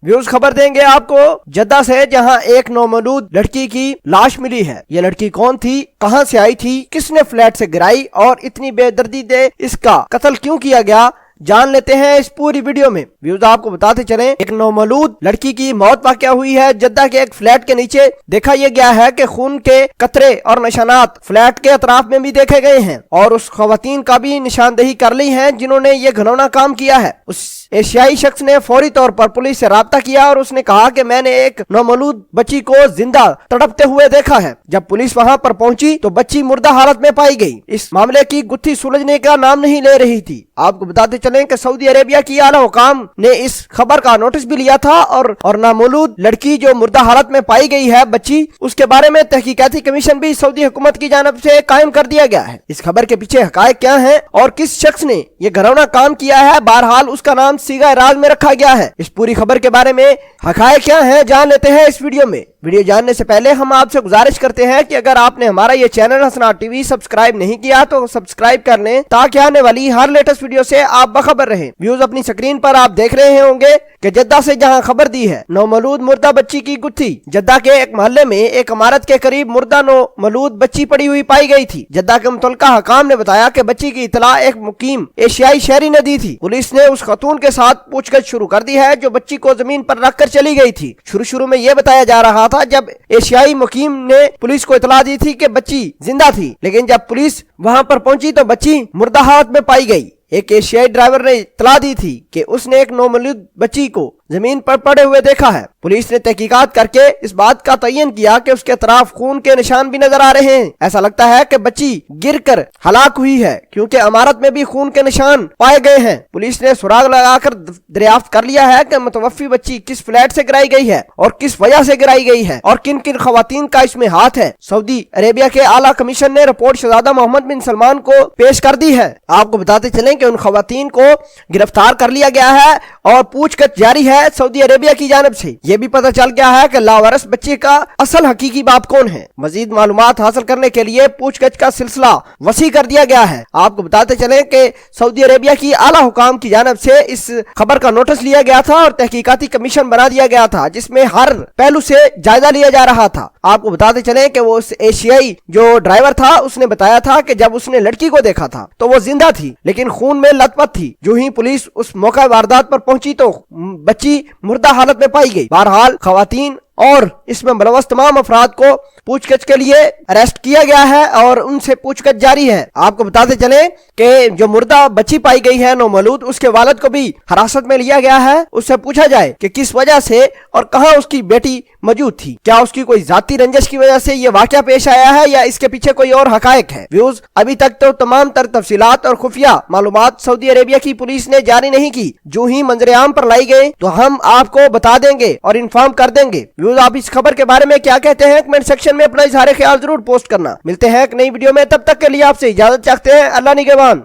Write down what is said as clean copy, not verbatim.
Views खबर देंगे आपको जद्दा से, जहां एक नौमौलूद लड़की की लाश मिली है। ये लड़की कौन थी, कहां से आई थी, किसने फ्लैट से गिराई और इतनी बेदर्दी से इसका कत्ल क्यों किया गया, जान लेते हैं इस पूरी वीडियो में। व्यूज आपको बताते चलें, एक नौमौलूद लड़की की मौत वाक़या हुई है जद्दा के एक फ्लैट के नीचे। देखा यह गया है कि खून के कतरे और निशानात फ्लैट के अतराफ में भी देखे गए हैं और उस खवातीन का भी निशानदेही कर ली है जिन्होंने ये घिनौना काम किया है। उस एशियाई शख्स ने फौरी तौर पर पुलिस से राब्ता किया और उसने कहा कि मैंने एक नौमौलूद बच्ची को जिंदा तड़पते हुए देखा है। जब पुलिस वहां पर पहुंची तो बच्ची मुर्दा हालत में पाई गई। इस मामले की गुत्थी सुलझने का नाम नहीं ले रही थी। आपको बताते चलें कि सऊदी अरेबिया की आला हुकाम ने इस खबर का नोटिस भी लिया था और नामौलूद लड़की जो मुर्दा हालत में पाई गई है बच्ची, उसके बारे में तहकीकाती कमीशन भी सऊदी हुकूमत की जानिब से कायम कर दिया गया है। इस खबर के पीछे हकायक क्या है और किस शख्स ने ये घिनौना काम किया है, बहरहाल उसका नाम सीगा राज में रखा गया है। इस पूरी खबर के बारे में हकायक क्या है जान लेते हैं इस वीडियो में। वीडियो जानने से पहले हम आपसे गुजारिश करते हैं कि अगर आपने हमारा ये चैनल हसनात टीवी सब्सक्राइब नहीं किया तो सब्सक्राइब कर लें ताकि आने वाली हर लेटेस्ट वीडियो से आप बखबर रहें। व्यूज अपनी स्क्रीन पर आप देख रहे होंगे कि जद्दा से जहां खबर दी है, नौमौलूद मुर्दा बच्ची की गुत्थी। जद्दा के एक मोहल्ले में एक इमारत के करीब मुर्दा नौमौलूद बच्ची पड़ी हुई पाई गई थी। जद्दा के मुतल्लिका हकाम ने बताया कि बच्ची की इतला एक मुकीम एशियाई शहरी ने दी थी। पुलिस ने उस खतून के साथ पूछताछ शुरू कर दी है जो बच्ची को जमीन पर रखकर चली गई थी। शुरू में यह बताया जा रहा था जब एशियाई मुकीम ने पुलिस को इतला दी थी कि बच्ची जिंदा थी, लेकिन जब पुलिस वहां पर पहुंची तो बच्ची मुर्दा हालत में पाई गई। एक एशियाई ड्राइवर ने इतला दी थी कि उसने एक नौमौलूद बच्ची को जमीन पर पड़े हुए देखा है। पुलिस ने तहकीकात करके इस बात का तयन किया कि उसके तरफ खून के निशान भी नजर आ रहे हैं। ऐसा लगता है कि बच्ची गिरकर हलाक हुई है क्योंकि इमारत में भी खून के निशान पाए गए हैं। पुलिस ने सुराग लगाकर दरियाफ्त कर लिया है कि मुतवफ़्फ़ी बच्ची किस फ्लैट से गिराई गई है और किस वजह से गिराई गई है और किन किन खवातीन का इसमें हाथ है। सऊदी अरेबिया के आला कमीशन ने रिपोर्ट शहजादा मोहम्मद बिन सलमान को पेश कर दी है। आपको बताते चलें कि उन खवातीन को गिरफ्तार कर लिया गया है और पूछताछ जारी है सऊदी अरेबिया की जानिब से। यह भी पता चल गया है कि लावारिस बच्चे का असल हकीकी बाप कौन है। मजीद मालूमात हासिल करने के लिए पूछताछ का सिलसिला वसी कर दिया गया है। आपको बताते चलें कि सऊदी अरेबिया की आला हुकाम की जानिब से इस खबर का नोटिस लिया गया था और तहकीकाती कमीशन बना दिया गया था जिसमें हर पहलू से जायजा लिया जा रहा था। आपको बताते चलें कि वो एशियाई जो ड्राइवर था उसने बताया था कि जब उसने लड़की को देखा था तो वो जिंदा थी लेकिन खून में लथपथ थी। जो ही पुलिस उस मौका वारदात पर पहुंची तो बच्ची मुर्दा हालत में पाई गई। बहरहाल खवातीन और इसमें मुलव्वस तमाम अफराद को पूछताछ के लिए अरेस्ट किया गया है और उनसे पूछताछ जारी है। आपको बताते चले कि जो मुर्दा बच्ची पाई गई है नौमौलूद, उसके वालिद को भी हिरासत में लिया गया है। उससे पूछा जाए कि किस वजह से और कहां उसकी बेटी मौजूद थी, क्या उसकी कोई जाती रंजिश की वजह से ये वाकया पेश आया है या इसके पीछे कोई और हकायक है। व्यूज अभी तक तो तमाम तर तफसीलात और खुफिया मालूमात सऊदी अरेबिया की पुलिस ने जारी नहीं की। जो ही मंजर-ए-आम पर लाई गए तो हम आपको बता देंगे और इन्फॉर्म कर देंगे। व्यूज आप इस खबर के बारे में क्या कहते हैं कमेंट सेक्शन में अपना इजहार ख्याल जरूर पोस्ट करना। मिलते हैं एक नई वीडियो में, तब तक के लिए आपसे इजाजत चाहते हैं। अल्लाह निगहबान।